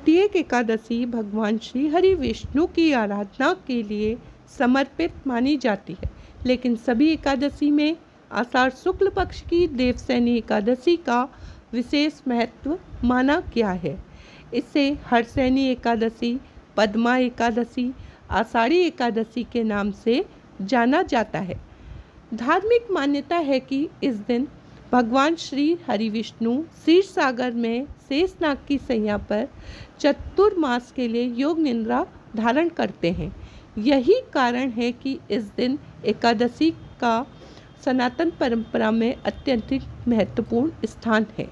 प्रत्येक एकादशी भगवान श्री हरि विष्णु की आराधना के लिए समर्पित मानी जाती है, लेकिन सभी एकादशी में आषाढ़ शुक्ल पक्ष की देवसैनी एकादशी का विशेष महत्व माना गया है। इसे हरसैनी एकादशी, पद्मा एकादशी, आषाढ़ी एकादशी के नाम से जाना जाता है। धार्मिक मान्यता है कि इस दिन भगवान श्री हरि विष्णु क्षीर सागर में शेषनाग की सैया पर चतुर्मास के लिए योग निद्रा धारण करते हैं। यही कारण है कि इस दिन एकादशी का सनातन परंपरा में अत्यंत महत्वपूर्ण स्थान है।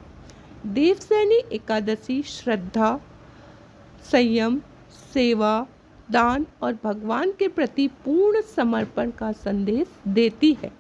देवसैनी एकादशी श्रद्धा, संयम, सेवा, दान और भगवान के प्रति पूर्ण समर्पण का संदेश देती है।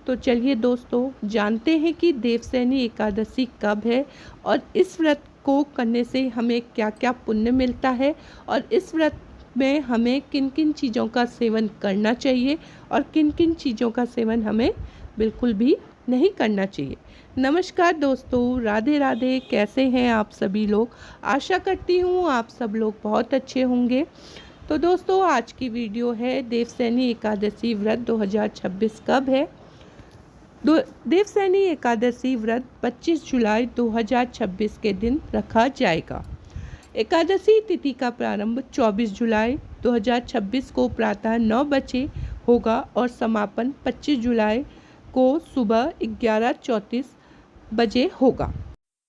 तो चलिए दोस्तों, जानते हैं कि देवसैनी एकादशी कब है और इस व्रत को करने से हमें क्या क्या पुण्य मिलता है और इस व्रत में हमें किन किन चीज़ों का सेवन करना चाहिए और किन किन चीज़ों का सेवन हमें बिल्कुल भी नहीं करना चाहिए। नमस्कार दोस्तों, राधे राधे। कैसे हैं आप सभी लोग? आशा करती हूँ आप सब लोग बहुत अच्छे होंगे। तो दोस्तों, आज की वीडियो है देवसैनी एकादशी व्रत 2026 कब है। देवसैनी एकादशी व्रत 25 जुलाई 2026 के दिन रखा जाएगा। एकादशी तिथि का प्रारंभ 24 जुलाई 2026 को प्रातः 9 बजे होगा और समापन 25 जुलाई को सुबह 11:34 बजे होगा।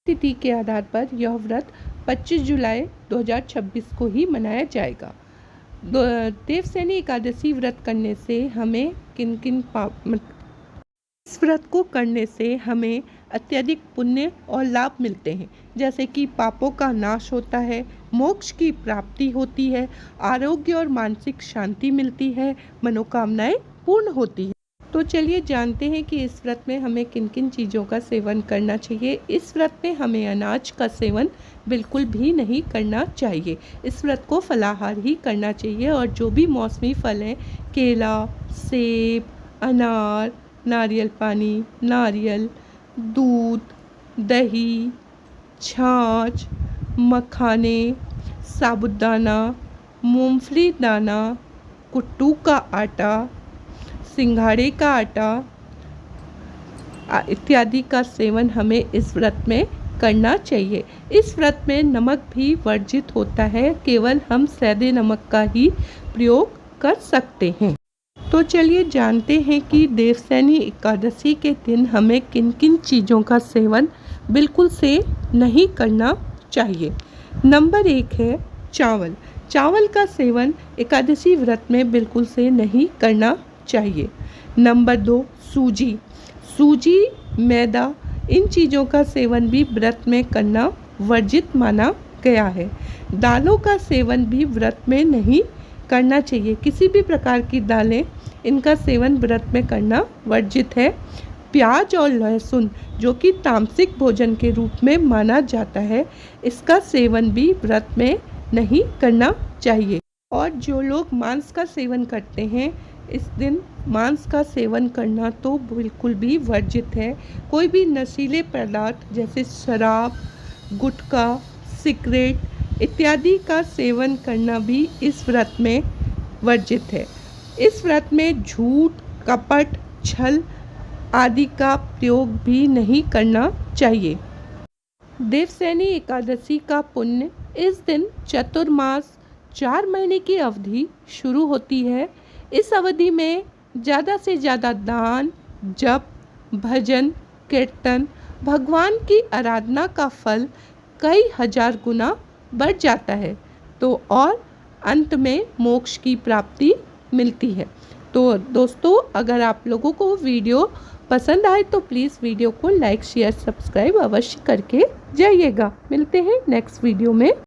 तिथि के आधार पर यह व्रत 25 जुलाई 2026 को ही मनाया जाएगा। देवसैनी एकादशी व्रत करने से हमें इस व्रत को करने से हमें अत्यधिक पुण्य और लाभ मिलते हैं, जैसे कि पापों का नाश होता है, मोक्ष की प्राप्ति होती है, आरोग्य और मानसिक शांति मिलती है, मनोकामनाएं पूर्ण होती है। तो चलिए जानते हैं कि इस व्रत में हमें किन किन चीज़ों का सेवन करना चाहिए। इस व्रत में हमें अनाज का सेवन बिल्कुल भी नहीं करना चाहिए। इस व्रत को फलाहार ही करना चाहिए और जो भी मौसमी फल हैं, केला, सेब, अनार, नारियल पानी, नारियल, दूध, दही, छाछ, मखाने, साबूदाना, मूंगफली दाना, कुट्टू का आटा, सिंघाड़े का आटा इत्यादि का सेवन हमें इस व्रत में करना चाहिए। इस व्रत में नमक भी वर्जित होता है, केवल हम सैंधे नमक का ही प्रयोग कर सकते हैं। तो चलिए जानते हैं कि देवसैनी एकादशी के दिन हमें किन किन चीज़ों का सेवन बिल्कुल से नहीं करना चाहिए। नंबर 1 है चावल। चावल का सेवन एकादशी व्रत में बिल्कुल से नहीं करना चाहिए। नंबर 2 सूजी, मैदा, इन चीज़ों का सेवन भी व्रत में करना वर्जित माना गया है। दालों का सेवन भी व्रत में नहीं करना चाहिए। किसी भी प्रकार की दालें, इनका सेवन व्रत में करना वर्जित है। प्याज और लहसुन, जो कि तामसिक भोजन के रूप में माना जाता है, इसका सेवन भी व्रत में नहीं करना चाहिए। और जो लोग मांस का सेवन करते हैं, इस दिन मांस का सेवन करना तो बिल्कुल भी वर्जित है। कोई भी नशीले पदार्थ जैसे शराब, गुटखा, सिगरेट इत्यादि का सेवन करना भी इस व्रत में वर्जित है। इस व्रत में झूठ, कपट, छल आदि का प्रयोग भी नहीं करना चाहिए। देवसैनी एकादशी का पुण्य इस दिन चतुर्मास 4 महीने की अवधि शुरू होती है। इस अवधि में ज़्यादा से ज़्यादा दान, जप, भजन, कीर्तन, भगवान की आराधना का फल कई हजार गुना बढ़ जाता है। तो और अंत में मोक्ष की प्राप्ति मिलती है। तो दोस्तों, अगर आप लोगों को वीडियो पसंद आए तो प्लीज़ वीडियो को लाइक, शेयर, सब्सक्राइब अवश्य करके जाइएगा। मिलते हैं नेक्स्ट वीडियो में।